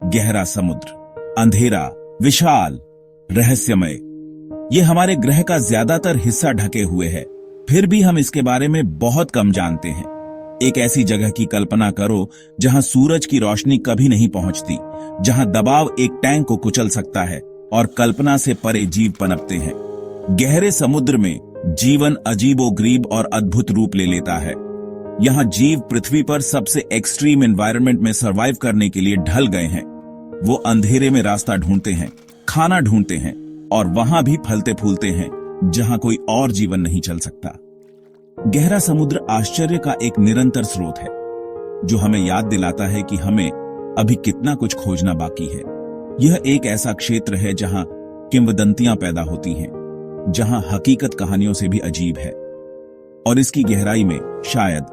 गहरा समुद्र, अंधेरा, विशाल, रहस्यमय। ये हमारे ग्रह का ज्यादातर हिस्सा ढके हुए है, फिर भी हम इसके बारे में बहुत कम जानते हैं। एक ऐसी जगह की कल्पना करो जहां सूरज की रोशनी कभी नहीं पहुंचती, जहां दबाव एक टैंक को कुचल सकता है और कल्पना से परे जीव पनपते हैं। गहरे समुद्र में जीवन अजीबोगरीब और अद्भुत रूप ले लेता है। यहाँ जीव पृथ्वी पर सबसे एक्सट्रीम एनवायरनमेंट में सरवाइव करने के लिए ढल गए हैं। वो अंधेरे में रास्ता ढूंढते हैं, खाना ढूंढते हैं और वहां भी फलते फूलते हैं जहां कोई और जीवन नहीं चल सकता। गहरा समुद्र आश्चर्य का एक निरंतर स्रोत है, जो हमें याद दिलाता है कि हमें अभी कितना कुछ खोजना बाकी है। यह एक ऐसा क्षेत्र है जहां किंवदंतियां पैदा होती हैं, जहां हकीकत कहानियों से भी अजीब है, और इसकी गहराई में शायद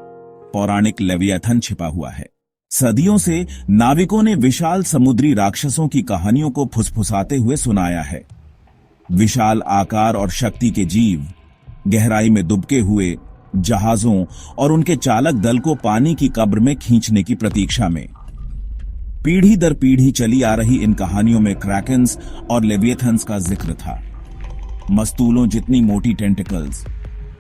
पौराणिक लेवियाथन छिपा हुआ है। सदियों से नाविकों ने विशाल समुद्री राक्षसों की कहानियों को फुसफुसाते हुए सुनाया है। विशाल आकार और शक्ति के जीव गहराई में दुबके हुए जहाजों और उनके चालक दल को पानी की कब्र में खींचने की प्रतीक्षा में। पीढ़ी दर पीढ़ी चली आ रही इन कहानियों में क्रैकेंस और लेवियथन्स का जिक्र था। मस्तूलों जितनी मोटी टेंटिकल्स,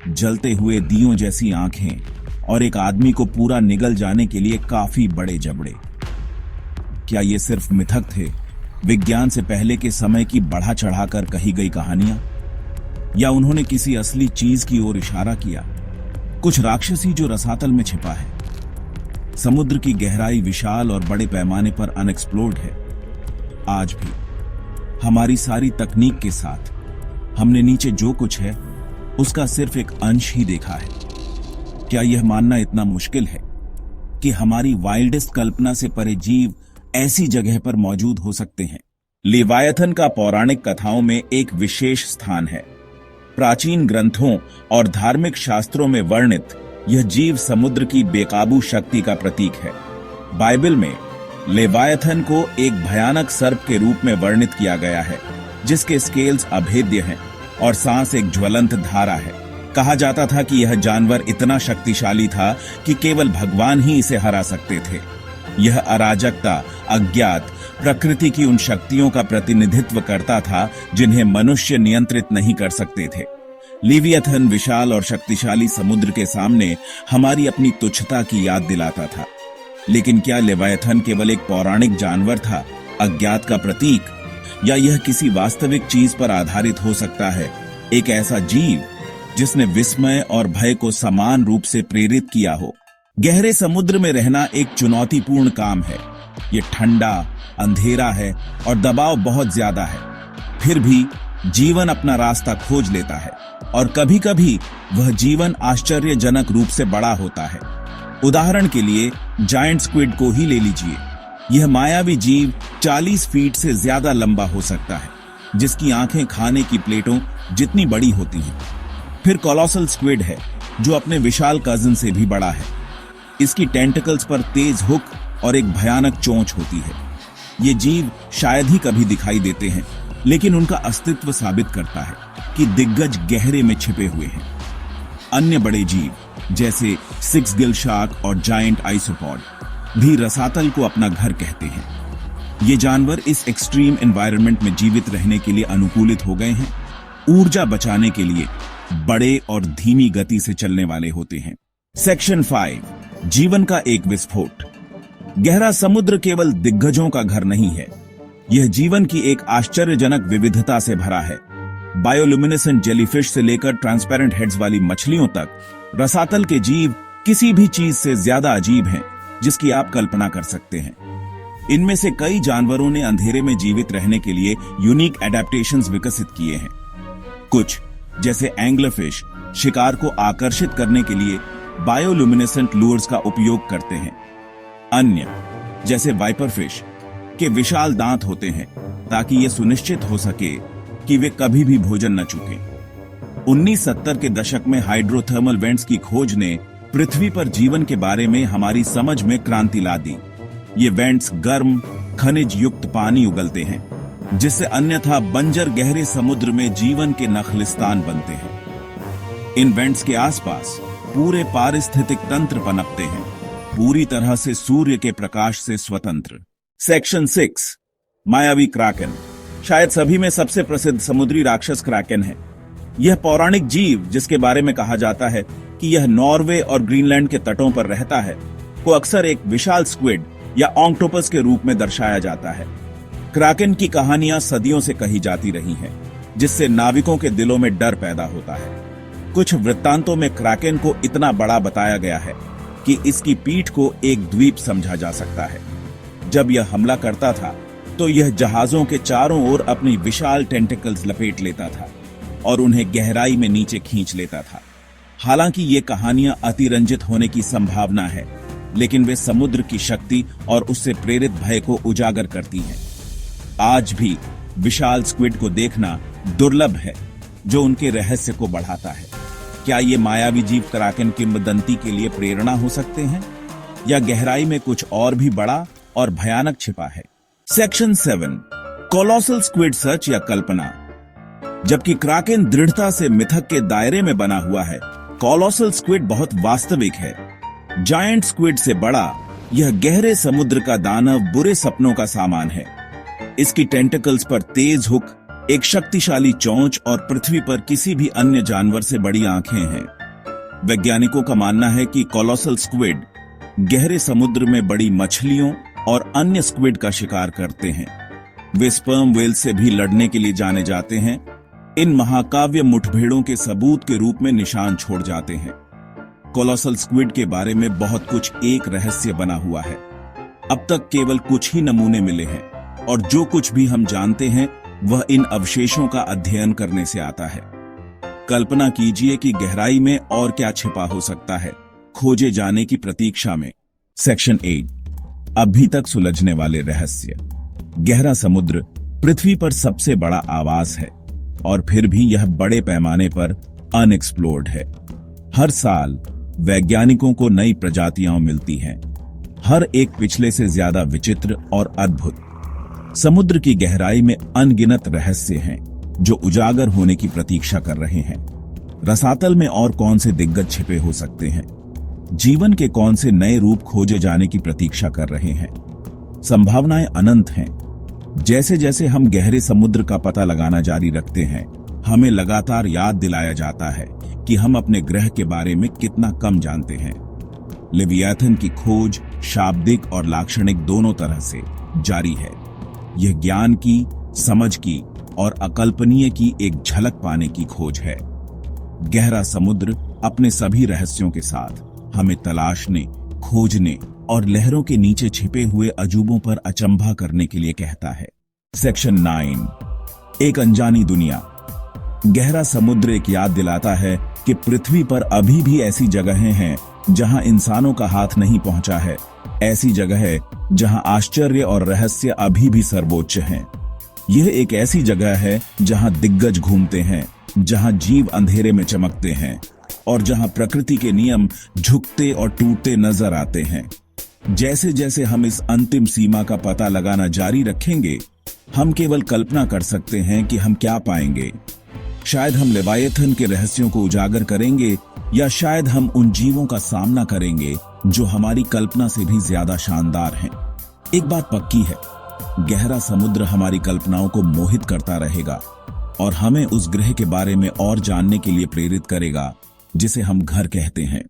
जलते हुए दियों जैसी आंखें और एक आदमी को पूरा निगल जाने के लिए काफी बड़े जबड़े। क्या ये सिर्फ मिथक थे, विज्ञान से पहले के समय की बढ़ा चढ़ाकर कही गई कहानियां, या उन्होंने किसी असली चीज की ओर इशारा किया, कुछ राक्षसी जो रसातल में छिपा है? समुद्र की गहराई विशाल और बड़े पैमाने पर अनएक्सप्लोर्ड है। आज भी हमारी सारी तकनीक के साथ हमने नीचे जो कुछ है उसका सिर्फ एक अंश ही देखा है। क्या यह मानना इतना मुश्किल है कि हमारी वाइल्डेस्ट कल्पना से परे जीव ऐसी जगह पर मौजूद हो सकते हैं? लेवायथन का पौराणिक कथाओं में एक विशेष स्थान है। प्राचीन ग्रंथों और धार्मिक शास्त्रों में वर्णित यह जीव समुद्र की बेकाबू शक्ति का प्रतीक है। बाइबल में लेवायथन को एक भयानक सर्प के रूप में वर्णित किया गया है, जिसके स्केल्स अभेद्य हैं और सांस एक ज्वलंत धारा है। कहा जाता था कि यह जानवर इतना शक्तिशाली था कि केवल भगवान ही इसे हरा सकते थे। यह अराजकता, अज्ञात, प्रकृति की उन शक्तियों का प्रतिनिधित्व करता था जिन्हें मनुष्य नियंत्रित नहीं कर सकते थे। लेवियथन विशाल और शक्तिशाली समुद्र के सामने हमारी अपनी तुच्छता की याद दिलाता था। लेकिन क्या लेवियथन केवल एक पौराणिक जानवर था, अज्ञात का प्रतीक, या यह किसी वास्तविक चीज पर आधारित हो सकता है, एक ऐसा जीव जिसने विस्मय और भय को समान रूप से प्रेरित किया हो? गहरे समुद्र में रहना एक चुनौतीपूर्ण काम है। ये ठंडा, अंधेरा है और दबाव बहुत ज्यादा है। फिर भी जीवन अपना रास्ता खोज लेता है, और कभी कभी वह जीवन आश्चर्यजनक रूप से बड़ा होता है। उदाहरण के लिए जायंट स्क्विड को ही ले लीजिए। यह मायावी जीव 40 फीट से ज्यादा लंबा हो सकता है, जिसकी आंखें खाने की प्लेटों जितनी बड़ी होती हैं। फिर कोलोसल स्क्विड है, जो अपने विशाल कजिन से भी बड़ा है। इसकी टेंटिकल्स पर तेज हुक और एक भयानक चोंच होती है। ये जीव शायद ही कभी दिखाई देते हैं, लेकिन उनका अस्तित्व साबित करता है कि दिग्गज गहरे में छिपे हुए हैं। अन्य बड़े जीव जैसे 6 गिल शार्क और जायंट आइसोपॉड भी रसातल को अपना घर कहते हैं। ये जानवर इस एक्सट्रीम एनवायरनमेंट में जीवित रहने के लिए अनुकूलित हो गए हैं। ऊर्जा बचाने के लिए बड़े और धीमी गति से चलने वाले होते हैं। सेक्शन 5, जीवन का एक विस्फोट। गहरा समुद्र केवल दिग्गजों का घर नहीं है, यह जीवन की एक आश्चर्यजनक विविधता से भरा है। बायोल्यूमिनेसेंट जेलीफिश से लेकर ट्रांसपेरेंट हेड्स वाली मछलियों तक, रसातल के जीव किसी भी चीज से ज्यादा अजीब हैं जिसकी आप कल्पना कर सकते हैं। इनमें से कई जानवरों ने अंधेरे में जीवित रहने के लिए यूनिक एडेप्टेशंस विकसित किए हैं। कुछ जैसे एंग्लरफिश शिकार को आकर्षित करने के लिए बायोल्यूमिनेसेंट लूर्स का उपयोग करते हैं। अन्य जैसे वाइपरफिश के विशाल दांत होते हैं ताकि यह सुनिश्चित हो सके कि वे कभी भी भोजन न चूकें। 1970 के दशक में हाइड्रोथर्मल वेंट्स की खोज ने पृथ्वी पर जीवन के बारे में हमारी समझ में क्रांति ला दी। ये वेंट्स गर्म, खनिज युक्त पानी उगलते हैं, जिससे अन्यथा बंजर गहरे समुद्र में जीवन के नखलिस्तान बनते हैं। इन वेंट्स के आसपास पूरे पारिस्थितिक तंत्र पनपते हैं, पूरी तरह से सूर्य के प्रकाश से स्वतंत्र। सेक्शन 6, मायावी क्राकेन। शायद सभी में सबसे प्रसिद्ध समुद्री राक्षस क्राकेन है। यह पौराणिक जीव, जिसके बारे में कहा जाता है कि यह नॉर्वे और ग्रीनलैंड के तटों पर रहता है, को अक्सर एक विशाल स्क्विड या ऑक्टोपस के रूप में दर्शाया जाता है। क्राकेन की कहानियां सदियों से कही जाती रही हैं, जिससे नाविकों के दिलों में डर पैदा होता है। कुछ वृत्तांतों में क्राकेन को इतना बड़ा बताया गया है कि इसकी पीठ को एक द्वीप समझा जा सकता है। जब यह हमला करता था तो यह जहाजों के चारों ओर अपनी विशाल टेंटिकल्स लपेट लेता था और उन्हें गहराई में नीचे खींच लेता था। हालांकि ये कहानियां अतिरंजित होने की संभावना है, लेकिन वे समुद्र की शक्ति और उससे प्रेरित भय को उजागर करती हैं। आज भी विशाल स्क्विड को देखना दुर्लभ है, जो उनके रहस्य को बढ़ाता है। क्या ये मायावी जीव क्राकेन किंवदंती के लिए प्रेरणा हो सकते हैं, या गहराई में कुछ और भी बड़ा और भयानक छिपा है? सेक्शन 7, कोलोसल स्क्विड सच या कल्पना। जबकि क्राकेन दृढ़ता से मिथक के दायरे में बना हुआ है, कोलोसल स्क्विड बहुत वास्तविक है। जायंट स्क्विड से बड़ा, यह गहरे समुद्र का दानव बुरे सपनों का सामान है। इसकी टेंटिकल्स पर तेज हुक, एक शक्तिशाली चोंच और पृथ्वी पर किसी भी अन्य जानवर से बड़ी आंखें हैं। वैज्ञानिकों का मानना है कि कोलोसल स्क्विड गहरे समुद्र में बड़ी मछलियों और अन्य स्क्विड का शिकार करते हैं। वे स्पर्म व्हेल से भी लड़ने के लिए जाने जाते हैं। इन महाकाव्य मुठभेड़ों के सबूत के रूप में निशान छोड़ जाते हैं। कोलोसल स्क्विड के बारे में बहुत कुछ एक रहस्य बना हुआ है। अब तक केवल कुछ ही नमूने मिले हैं, और जो कुछ भी हम जानते हैं वह इन अवशेषों का अध्ययन करने से आता है। कल्पना कीजिए कि गहराई में और क्या छिपा हो सकता है, खोजे जाने की प्रतीक्षा में। सेक्शन 8, अभी तक सुलझने वाले रहस्य। गहरा समुद्र पृथ्वी पर सबसे बड़ा आवास है, और फिर भी यह बड़े पैमाने पर अनएक्सप्लोर्ड है। हर साल वैज्ञानिकों को नई प्रजातियां मिलती हैं, हर एक पिछले से ज्यादा विचित्र और अद्भुत। समुद्र की गहराई में अनगिनत रहस्य हैं, जो उजागर होने की प्रतीक्षा कर रहे हैं। रसातल में और कौन से दिग्गज छिपे हो सकते हैं? जीवन के कौन से नए रूप खोजे जाने की प्रतीक्षा कर रहे हैं? संभावनाएं अनंत हैं। जैसे जैसे हम गहरे समुद्र का पता लगाना जारी रखते हैं, हमें लगातार याद दिलाया जाता है कि हम अपने ग्रह के बारे में कितना कम जानते हैं। लेवियाथन की खोज शाब्दिक और लाक्षणिक दोनों तरह से जारी है। यह ज्ञान की, समझ की और अकल्पनीय की एक झलक पाने की खोज है। गहरा समुद्र अपने सभी रहस्यों के साथ हमें तलाशने, खोजने और लहरों के नीचे छिपे हुए अजूबों पर अचंभा करने के लिए कहता है। सेक्शन 9, एक अनजानी दुनिया। गहरा समुद्र एक याद दिलाता है कि पृथ्वी पर अभी भी ऐसी जगहें हैं जहां इंसानों का हाथ नहीं पहुंचा है। ऐसी जगह है जहां आश्चर्य और रहस्य अभी भी सर्वोच्च हैं। यह एक ऐसी जगह है जहां दिग्गज घूमते हैं, जहां जीव अंधेरे में चमकते हैं और जहां प्रकृति के नियम झुकते और टूटते नजर आते हैं। जैसे जैसे हम इस अंतिम सीमा का पता लगाना जारी रखेंगे, हम केवल कल्पना कर सकते हैं कि हम क्या पाएंगे। शायद हम लेवायथन के रहस्यों को उजागर करेंगे, या शायद हम उन जीवों का सामना करेंगे जो हमारी कल्पना से भी ज्यादा शानदार हैं। एक बात पक्की है, गहरा समुद्र हमारी कल्पनाओं को मोहित करता रहेगा और हमें उस ग्रह के बारे में और जानने के लिए प्रेरित करेगा जिसे हम घर कहते हैं।